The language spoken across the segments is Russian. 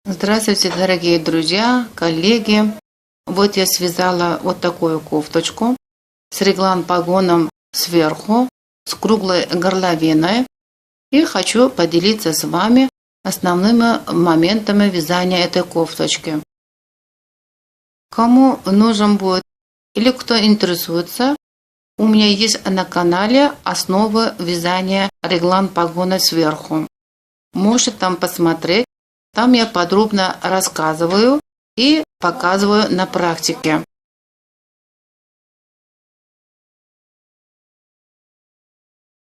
Здравствуйте, дорогие друзья, коллеги! Вот я связала вот такую кофточку с реглан-погоном сверху, с круглой горловиной, и хочу поделиться с вами основными моментами вязания этой кофточки. Кому нужен будет или кто интересуется, у меня есть на канале основы вязания реглан-погона сверху. Можете там посмотреть. Там я подробно рассказываю и показываю на практике.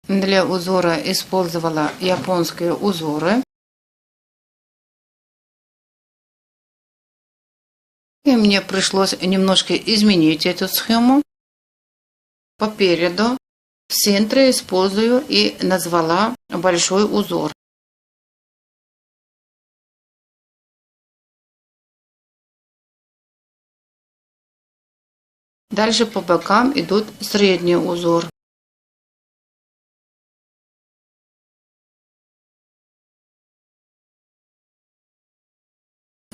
Для узора использовала японские узоры. И мне пришлось немножко изменить эту схему. Попереду в центре использую и назвала большой узор. Дальше по бокам идут средний узор.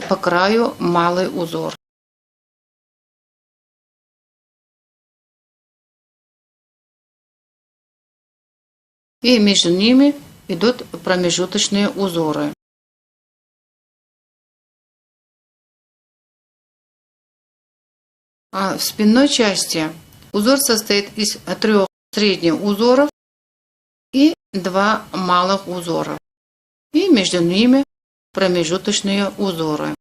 По краю малый узор. И между ними идут промежуточные узоры. А в спинной части узор состоит из 3 средних узоров и 2 малых узора. И между ними промежуточные узоры.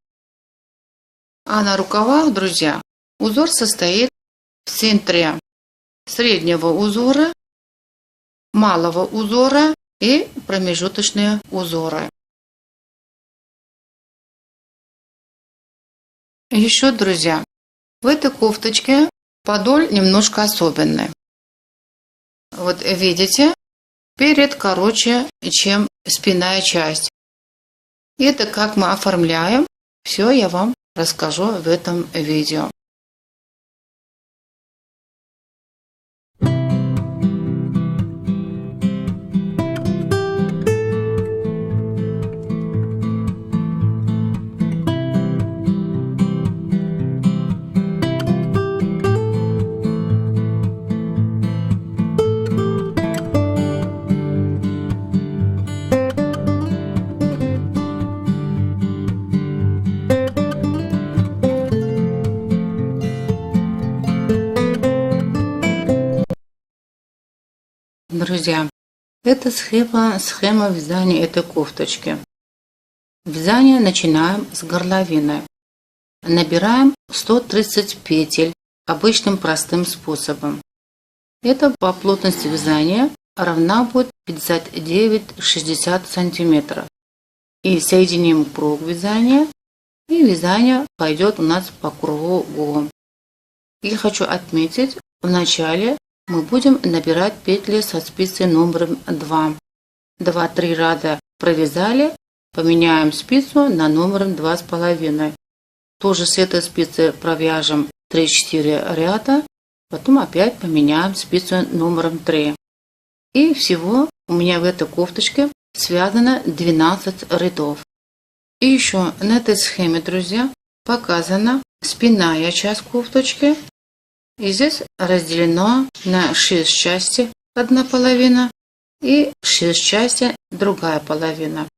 А на рукавах, друзья, узор состоит в центре среднего узора, малого узора и промежуточные узоры. Еще, друзья, в этой кофточке подол немножко особенный. Вот видите, перед короче, чем спинная часть. Это как мы оформляем, все я вам расскажу в этом видео. Друзья, это схема вязания этой кофточки. Вязание начинаем с горловины. Набираем 130 петель обычным простым способом. Это по плотности вязания равна будет 59-60 сантиметров. И соединим круг вязания, и вязание пойдет у нас по кругу. И хочу отметить, в начале мы будем набирать петли со спицей номером 2. 2-3 ряда провязали, поменяем спицу на номером 2,5. Тоже с этой спицы провяжем 3-4 ряда, потом опять поменяем спицу номером 3. И всего у меня в этой кофточке связано 12 рядов. И еще на этой схеме, друзья, показана спинная часть кофточки. И здесь разделено на 6 частей одна половина и 6 частей другая половина.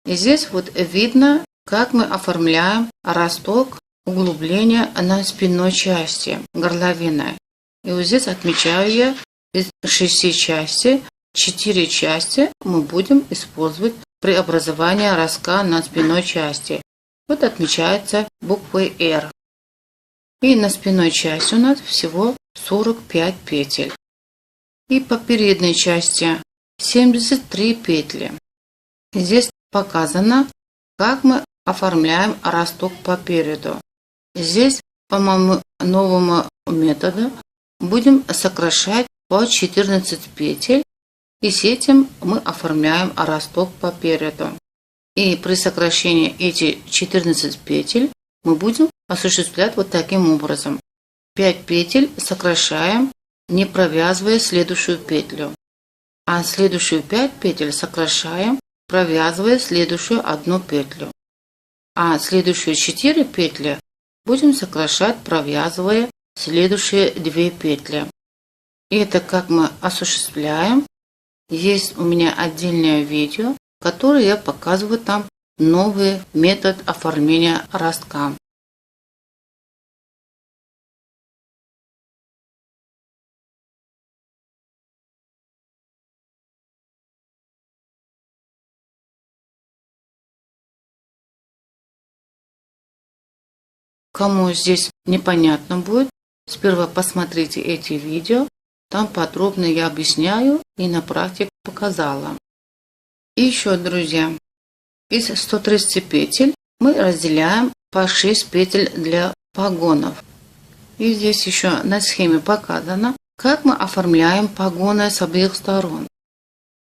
И здесь вот видно, как мы оформляем росток углубления на спинной части горловины. И вот здесь отмечаю я из 6 частей, 4 части мы будем использовать при образовании ростка на спинной части. Вот отмечается буквой R. И на спинной части у нас всего 45 петель. И по передней части 73 петли. Здесь показано, как мы оформляем росток по переду. Здесь по моему новому методу будем сокращать по 14 петель. И с этим мы оформляем росток по переду. И при сокращении эти 14 петель мы будем осуществлять вот таким образом. 5 петель сокращаем, не провязывая следующую петлю. А следующую 5 петель сокращаем, провязывая следующую одну петлю. А следующие 4 петли будем сокращать, провязывая следующие 2 петли. И это как мы осуществляем. Есть у меня отдельное видео, которое я показываю там новый метод оформления ростка. Кому здесь непонятно будет, сперва посмотрите эти видео, там подробно я объясняю и на практике показала. И еще, друзья, из 130 петель мы разделяем по 6 петель для погонов. И здесь еще на схеме показано, как мы оформляем погоны с обеих сторон.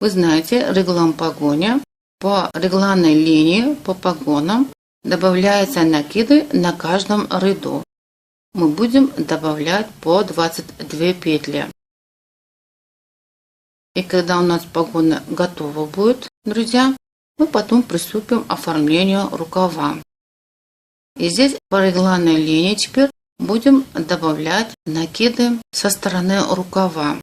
Вы знаете, реглан погоня, по регланной линии, по погонам добавляются накиды на каждом ряду. Мы будем добавлять по 22 петли. И когда у нас погоны готовы будет, друзья, мы потом приступим к оформлению рукава. И здесь по регланной линии теперь будем добавлять накиды со стороны рукава.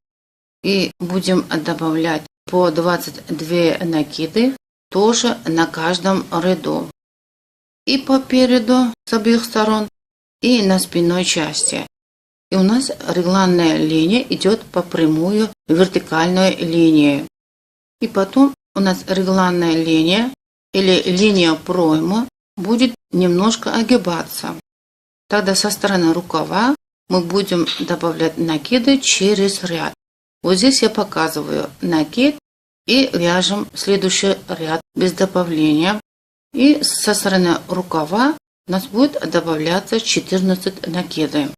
И будем добавлять по 22 накиды тоже на каждом ряду. И по переду с обеих сторон, и на спинной части. И у нас регланная линия идет по прямую вертикальной линии. И потом у нас регланная линия или линия проймы будет немножко огибаться. Тогда со стороны рукава мы будем добавлять накиды через ряд. Вот здесь я показываю накид и вяжем следующий ряд без добавления. И со стороны рукава у нас будет добавляться 14 накидов.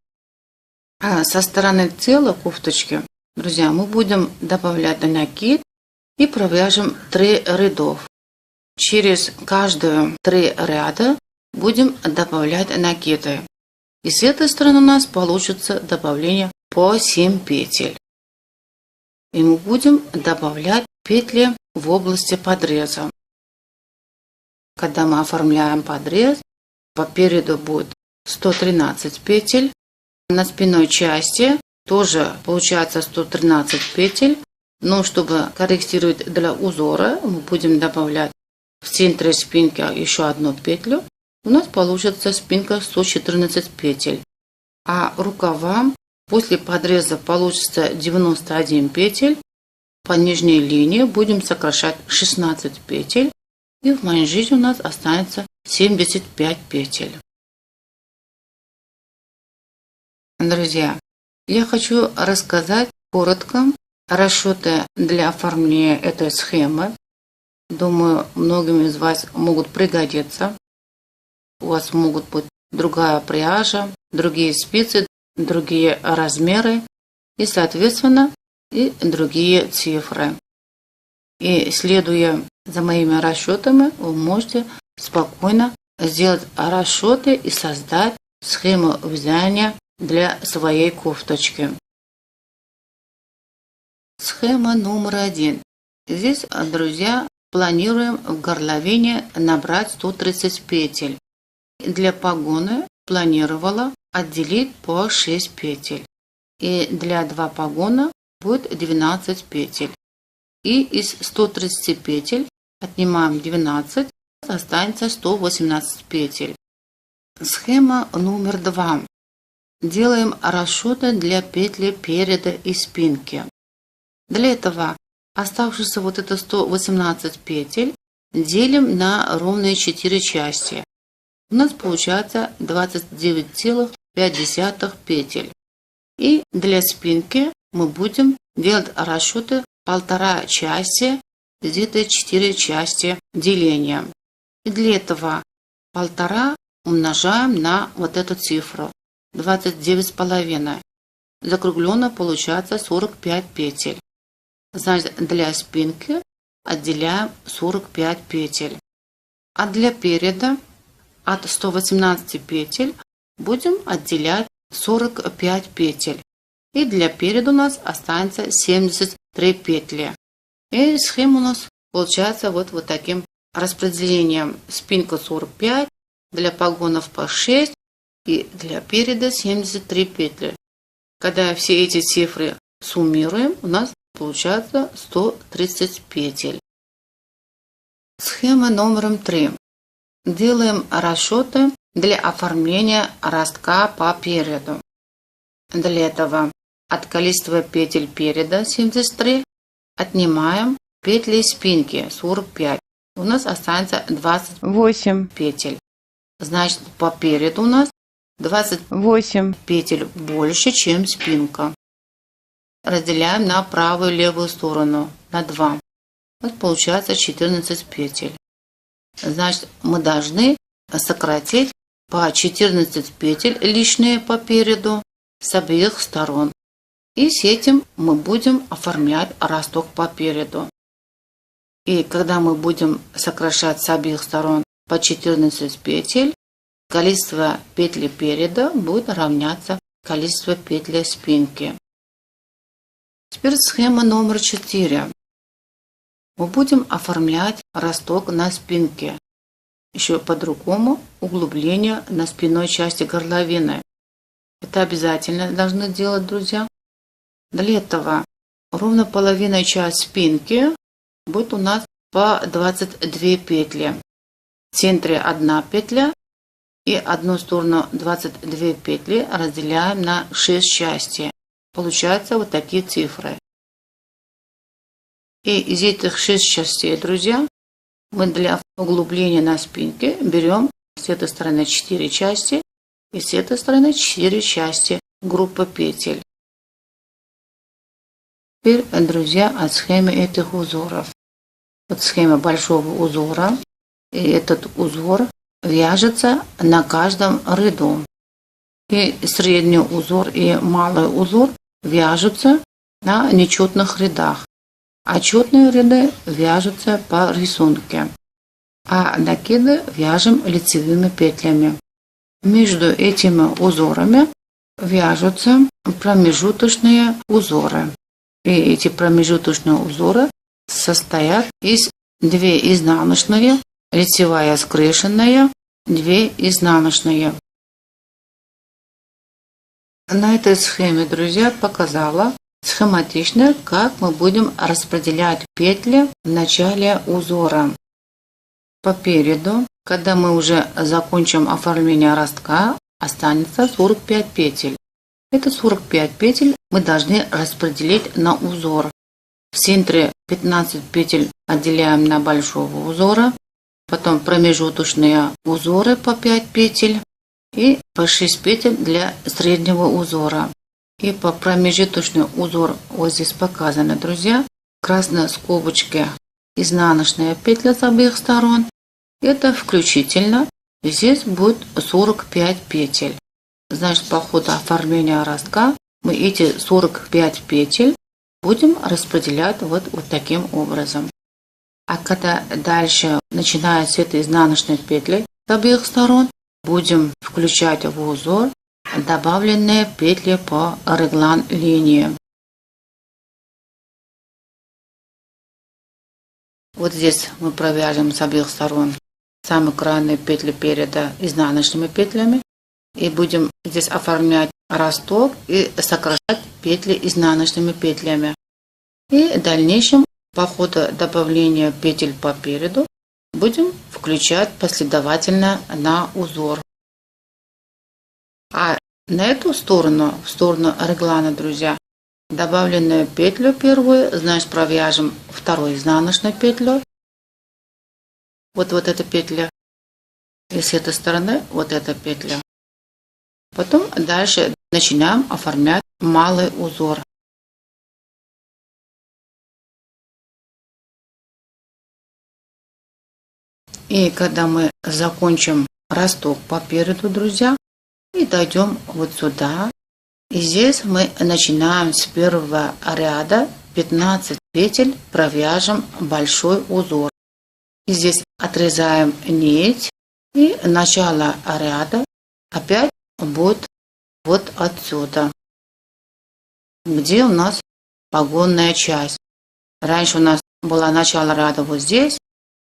А со стороны тела кофточки, друзья, мы будем добавлять накид и провяжем 3 рядов. Через каждые 3 ряда будем добавлять накиды. И с этой стороны у нас получится добавление по 7 петель. И мы будем добавлять петли в области подреза. Когда мы оформляем подрез, по переду будет 113 петель. На спинной части тоже получается 113 петель. Но чтобы корректировать для узора, мы будем добавлять в центре спинки еще одну петлю. У нас получится спинка 114 петель. А рукавам после подреза получится 91 петель. По нижней линии будем сокращать 16 петель. И в манжете у нас останется 75 петель. Друзья, я хочу рассказать коротко расчеты для оформления этой схемы. Думаю, многим из вас могут пригодиться. У вас могут быть другая пряжа, другие спицы, другие размеры и, соответственно, и другие цифры. И следуя за моими расчетами, вы можете спокойно сделать расчеты и создать схему вязания для своей кофточки. Схема номер 1. Здесь, друзья, планируем в горловине набрать 130 петель. Для погона планировала отделить по 6 петель. И для 2 погона будет 12 петель. И из 130 петель отнимаем 12, останется 118 петель. Схема номер 2. Делаем расчеты для петли переда и спинки. Для этого оставшиеся вот это 118 петель делим на ровные 4 части. У нас получается 29,5 петель. И для спинки мы будем делать расчеты 1,5 части, где-то 4 части деления. И для этого 1,5 умножаем на вот эту цифру 29,5. Закругленно получается 45 петель. Значит, для спинки отделяем 45 петель. А для переда от 118 петель будем отделять 45 петель. И для переда у нас останется 73 петли. И схема у нас получается вот таким распределением. Спинка 45, для погонов по 6 и для переда 73 петли. Когда все эти цифры суммируем, у нас получается 130 петель. Схема номером 3. Делаем расчеты для оформления ростка по переду. Для этого от количества петель переда 73 отнимаем петли спинки 45. У нас останется 28 петель. Значит, по переду у нас 28 петель больше, чем спинка. Разделяем на правую и левую сторону на 2. Вот получается 14 петель. Значит, мы должны сократить по 14 петель лишние по переду с обеих сторон. И с этим мы будем оформлять росток по переду. И когда мы будем сокращать с обеих сторон по 14 петель, количество петель переда будет равняться количеству петель спинки. Теперь схема номер 4. Мы будем оформлять росток на спинке. Еще по-другому углубление на спинной части горловины. Это обязательно должны делать, друзья. Для этого ровно половина часть спинки будет у нас по 22 петли. В центре 1 петля и одну сторону 22 петли разделяем на 6 частей. Получаются вот такие цифры. И из этих 6 частей, друзья, мы для углубления на спинке берем с этой стороны 4 части и с этой стороны 4 части группы петель. Теперь, друзья, от схемы этих узоров. Вот схема большого узора. И этот узор вяжется на каждом ряду. И средний узор и малый узор вяжутся на нечетных рядах. А четные ряды вяжутся по рисунку. А накиды вяжем лицевыми петлями. Между этими узорами вяжутся промежуточные узоры. И эти промежуточные узоры состоят из 2 изнаночные, лицевая скрещенная, 2 изнаночные. На этой схеме, друзья, показала схематично, как мы будем распределять петли в начале узора. По переду, когда мы уже закончим оформление ростка, останется 45 петель. Это 45 петель мы должны распределить на узор. В центре 15 петель отделяем на большого узора, потом промежуточные узоры по 5 петель и по 6 петель для среднего узора. И по промежуточный узор вот здесь показано, друзья, красной скобочки изнаночная петля с обеих сторон. Это включительно. Здесь будет 45 петель. Значит, по ходу оформления ростка мы эти 45 петель будем распределять вот таким образом. А когда дальше, начиная с этой изнаночной петли с обеих сторон, будем включать в узор добавленные петли по реглан линии. Вот здесь мы провяжем с обеих сторон самые крайние петли переда изнаночными петлями. И будем здесь оформлять росток и сокращать петли изнаночными петлями. И в дальнейшем по ходу добавления петель по переду будем включать последовательно на узор. А на эту сторону, в сторону реглана, друзья, добавленную петлю первую, значит, провяжем второй изнаночной петлей. Вот эта петля. И с этой стороны вот эта петля. Потом дальше начинаем оформлять малый узор. И когда мы закончим росток по переду, друзья, и дойдем вот сюда, и здесь мы начинаем с первого ряда 15 петель, провяжем большой узор. И здесь отрезаем нить, и начало ряда опять будет вот отсюда, где у нас погонная часть. Раньше у нас было начало ряда вот здесь,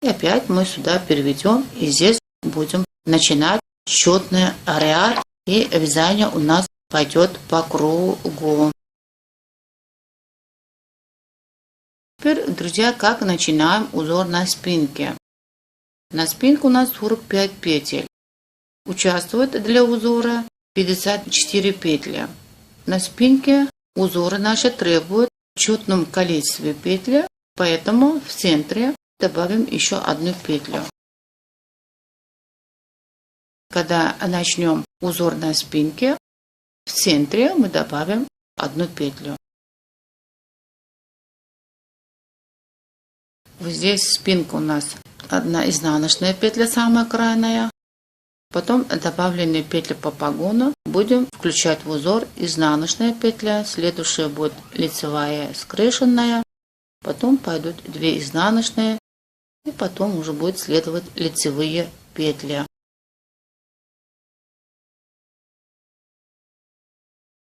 и опять мы сюда переведем, и здесь будем начинать счетный ряд, и вязание у нас пойдет по кругу. Теперь, друзья, как начинаем узор на спинке. На спинке у нас 45 петель. Участвует для узора 54 петли. На спинке узоры наши требуют в четном количестве петель, поэтому в центре добавим еще одну петлю. Когда начнем узор на спинке, в центре мы добавим одну петлю. Вот здесь спинка у нас одна изнаночная петля, самая крайняя. Потом добавленные петли по погону будем включать в узор изнаночная петля, следующая будет лицевая скрещенная, потом пойдут 2 изнаночные, и потом уже будет следовать лицевые петли.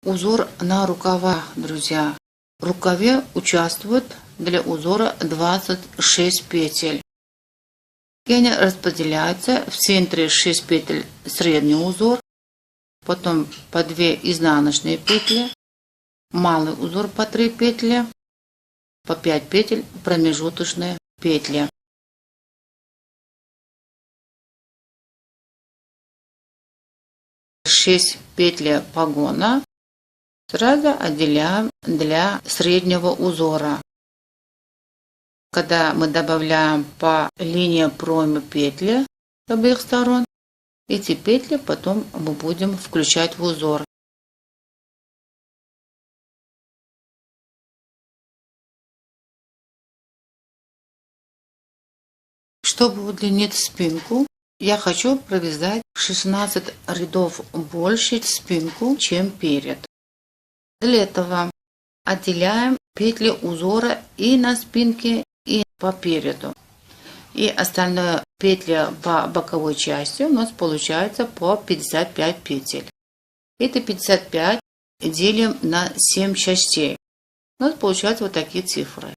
Узор на рукава, друзья. В рукаве участвует для узора 26 петель. И они распределяются в центре 6 петель средний узор, потом по 2 изнаночные петли, малый узор по 3 петли, по 5 петель промежуточные петли. Шесть петель погона сразу отделяем для среднего узора. Когда мы добавляем по линии проймы петли с обеих сторон, эти петли потом мы будем включать в узор. Чтобы удлинить спинку, я хочу провязать 16 рядов больше спинку, чем перед. Для этого отделяем петли узора и на спинке, и по переду. И остальные петли по боковой части у нас получается по 55 петель. Это 55 делим на 7 частей. У нас получаются вот такие цифры.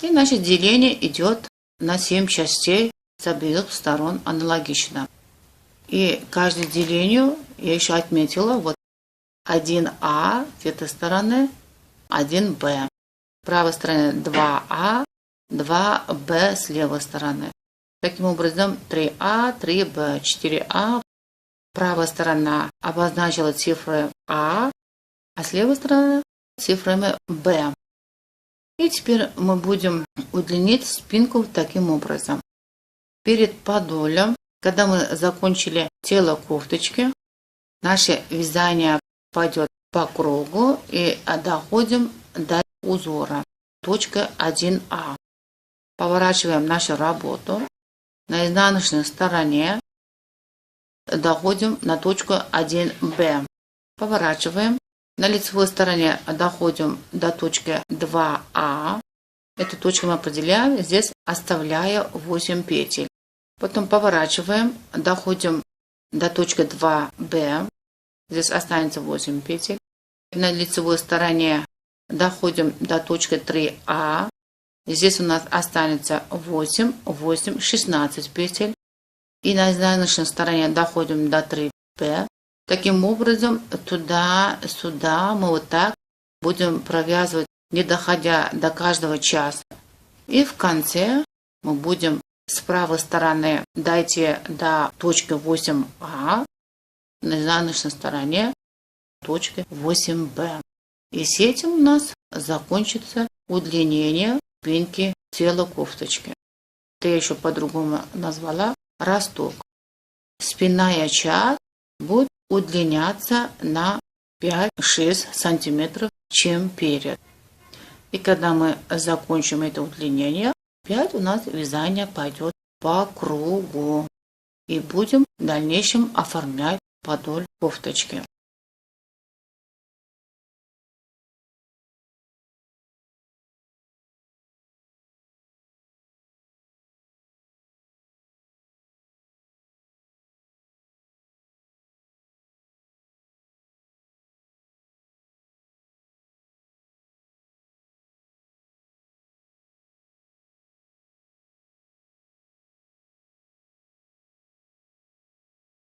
И наше деление идет на 7 частей с обеих сторон аналогично. И каждое делению я еще отметила вот 1А с этой стороны, 1Б. С правой стороны 2А, 2Б с левой стороны. Таким образом 3А, 3Б, 4А. Правая сторона обозначила цифры А, а с левой стороны цифрами Б. И теперь мы будем удлинить спинку таким образом. Перед подолем, когда мы закончили тело кофточки, наше вязание пойдет по кругу и доходим до узора. Точка 1А. Поворачиваем нашу работу. На изнаночной стороне доходим на точку 1Б. Поворачиваем. На лицевой стороне доходим до точки 2А. Эту точку мы определяем, здесь оставляя 8 петель. Потом поворачиваем, доходим до точки 2Б. Здесь останется 8 петель. На лицевой стороне доходим до точки 3А. Здесь у нас останется 8, 8, 16 петель. И на изнаночной стороне доходим до 3П. Таким образом, туда-сюда мы вот так будем провязывать, не доходя до каждого часа. И в конце мы будем с правой стороны дойти до точки 8А, на изнаночной стороне точки 8Б. И с этим у нас закончится удлинение спинки тела кофточки. Это я еще по-другому назвала росток. Спинная часть будет удлиняться на 5-6 сантиметров, чем перед. И когда мы закончим это удлинение, опять у нас вязание пойдет по кругу. И будем в дальнейшем оформлять подол кофточки.